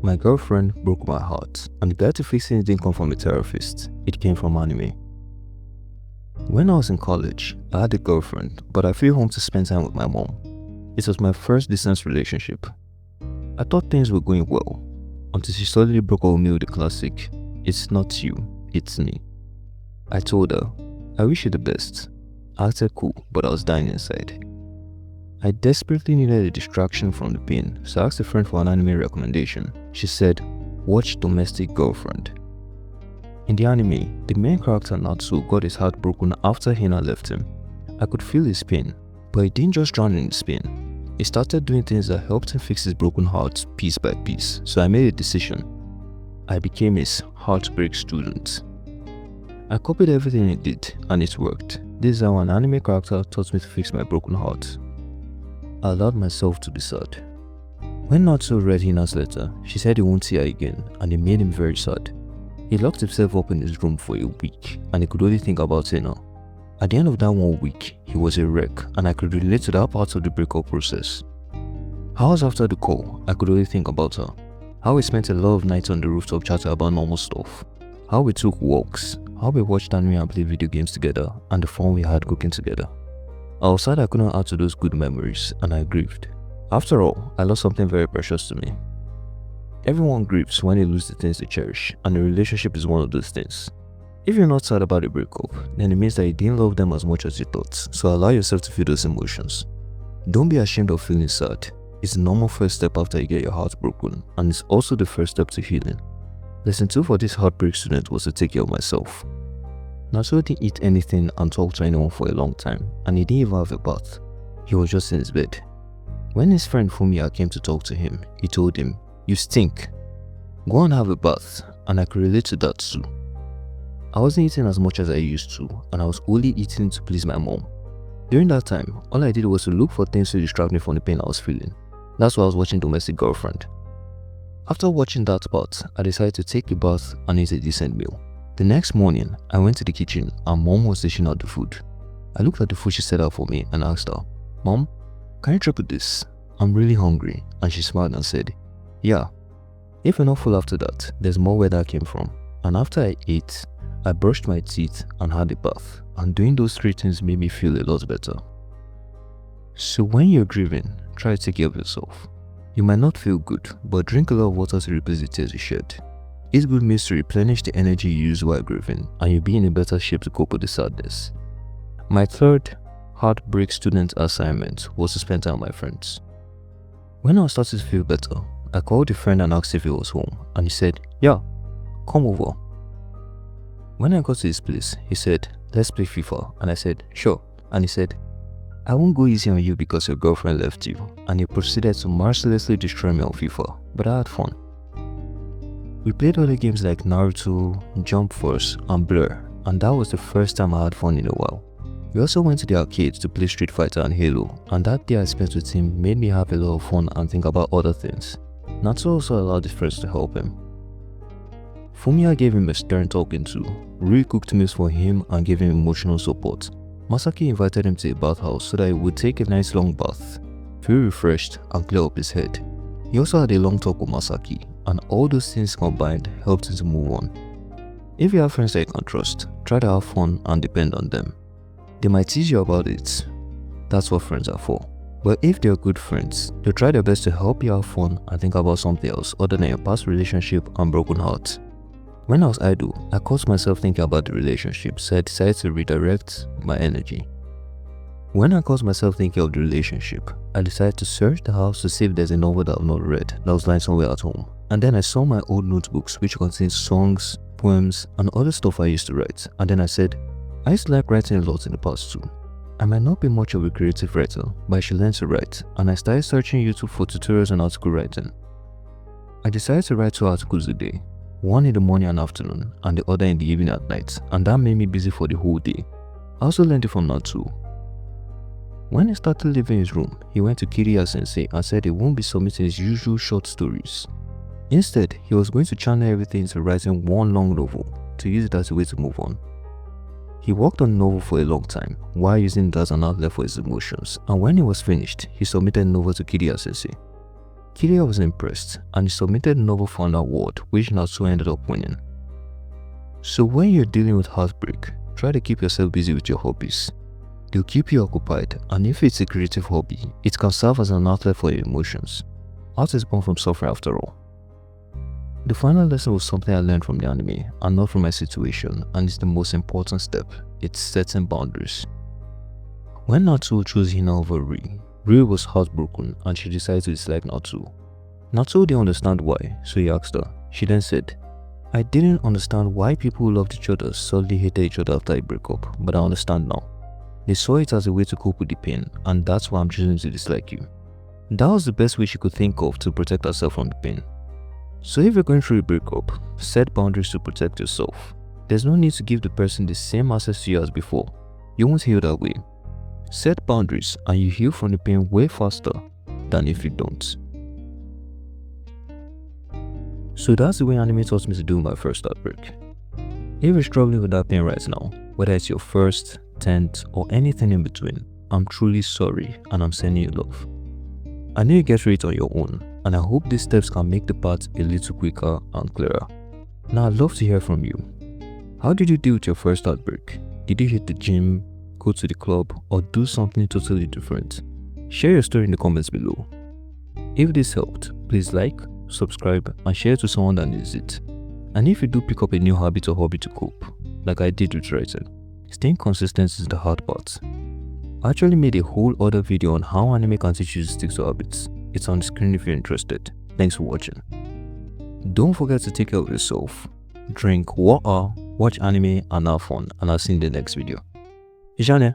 My girlfriend broke my heart, and the guide to fixing it didn't come from a therapist, it came from anime. When I was in college, I had a girlfriend, but I flew home to spend time with my mom. It was my first distance relationship. I thought things were going well, until she suddenly broke up with me with the classic, "It's not you, it's me." I told her, "I wish you the best." I acted cool, but I was dying inside. I desperately needed a distraction from the pain, so I asked a friend for an anime recommendation. She said, "Watch Domestic Girlfriend." In the anime, the main character Natsu got his heart broken after Hina left him. I could feel his pain, but he didn't just drown in his pain. He started doing things that helped him fix his broken heart piece by piece, so I made a decision. I became his Heartbreak student. I copied everything he did, and it worked. This is how an anime character taught me to fix my broken heart. I allowed myself to be sad. When Natsu read Hina's letter, she said he won't see her again, and it made him very sad. He locked himself up in his room for a week, and he could only think about Hina. At the end of that 1 week, he was a wreck, and I could relate to that part of the breakup process. Hours after the call, I could only think about her. How we spent a lot of nights on the rooftop chatting about normal stuff. How we took walks, how we watched anime and played video games together, and the fun we had cooking together. I was sad I couldn't add to those good memories, and I grieved. After all, I lost something very precious to me. Everyone grieves when they lose the things they cherish, and a relationship is one of those things. If you're not sad about a breakup, then it means that you didn't love them as much as you thought, so allow yourself to feel those emotions. Don't be ashamed of feeling sad. It's the normal first step after you get your heart broken, and it's also the first step to healing. Lesson 2 for this heartbreak student was to take care of myself. Natsuo didn't eat anything and talk to anyone for a long time, and he didn't even have a bath. He was just in his bed. When his friend Fumiya came to talk to him, he told him, "You stink. Go and have a bath," and I could relate to that too. I wasn't eating as much as I used to, and I was only eating to please my mom. During that time, all I did was to look for things to distract me from the pain I was feeling. That's why I was watching Domestic Girlfriend. After watching that part, I decided to take a bath and eat a decent meal. The next morning, I went to the kitchen and Mom was dishing out the food. I looked at the food she set out for me and asked her, "Mom, can you triple this? I'm really hungry." And she smiled and said, "Yeah." If you're not full after that, there's more where that came from. And after I ate, I brushed my teeth and had a bath. And doing those 3 things made me feel a lot better. So when you're grieving, try to take care of yourself. You might not feel good, but drink a lot of water to replace the tears you shed. Eat good meals to replenish the energy you use while grieving, and you'll be in a better shape to cope with the sadness. My third heartbreak student assignment was to spend time with my friends. When I was starting to feel better, I called a friend and asked if he was home, and he said, "Yeah, come over." When I got to his place, he said, "Let's play FIFA," and I said, "Sure," and he said, "I won't go easy on you because your girlfriend left you," and he proceeded to mercilessly destroy me on FIFA, but I had fun. We played other games like Naruto, Jump Force, and Blur, and that was the first time I had fun in a while. We also went to the arcade to play Street Fighter and Halo, and that day I spent with him made me have a lot of fun and think about other things. Natsu also allowed his friends to help him. Fumiya gave him a stern talking to, Rui cooked meals for him and gave him emotional support. Masaki invited him to a bathhouse so that he would take a nice long bath, feel refreshed and clear up his head. He also had a long talk with Masaki, and all those things combined helped him to move on. If you have friends that you can trust, try to have fun and depend on them. They might tease you about it. That's what friends are for. But if they're good friends, they'll try their best to help you have fun and think about something else other than your past relationship and broken heart. When I was idle, I caught myself thinking about the relationship, so I decided to redirect my energy. When I caught myself thinking of the relationship, I decided to search the house to see if there's a novel that I've not read that was lying somewhere at home. And then I saw my old notebooks which contain songs, poems, and other stuff I used to write. And then I said, I used to like writing a lot in the past too. I might not be much of a creative writer, but I should learn to write, and I started searching YouTube for tutorials on article writing. I decided to write 2 articles a day, one in the morning and afternoon, and the other in the evening at night, and that made me busy for the whole day. I also learned it from Natsu. When he started leaving his room, he went to Kiriya Sensei and said he won't be submitting his usual short stories. Instead, he was going to channel everything into writing one long novel to use it as a way to move on. He worked on the novel for a long time while using it as an outlet for his emotions, and when it was finished, he submitted the novel to Kiriya Sensei. Kilia was impressed and he submitted a novel fund award which Natsuo ended up winning. So when you're dealing with heartbreak, try to keep yourself busy with your hobbies. They'll keep you occupied, and if it's a creative hobby, it can serve as an outlet for your emotions. Art is born from suffering after all. The final lesson was something I learned from the anime and not from my situation, and it's the most important step. It's setting boundaries. When Natsuo chose Hina over Ri was heartbroken and she decided to dislike Natsuo. Natsuo didn't understand why, so he asked her. She then said, "I didn't understand why people who loved each other suddenly hated each other after a breakup, but I understand now. They saw it as a way to cope with the pain, and that's why I'm choosing to dislike you." That was the best way she could think of to protect herself from the pain. So if you're going through a breakup, set boundaries to protect yourself. There's no need to give the person the same access to you as before. You won't heal that way. Set boundaries and you heal from the pain way faster than if you don't. So that's the way anime taught me to do my first heartbreak. If you're struggling with that pain right now, whether it's your first, 10th, or anything in between, I'm truly sorry and I'm sending you love. I know you get through it on your own, and I hope these steps can make the path a little quicker and clearer. Now I'd love to hear from you. How did you deal with your first heartbreak? Did you hit the gym, go to the club, or do something totally different? Share your story in the comments below. If this helped, please like, subscribe, and share it to someone that needs it. And if you do pick up a new habit or hobby to cope, like I did with writing, staying consistent is the hard part. I actually made a whole other video on how anime can teach you to stick to habits. It's on the screen if you're interested. Thanks for watching. Don't forget to take care of yourself, drink water, watch anime, and have fun, and I'll see you in the next video. Ijane.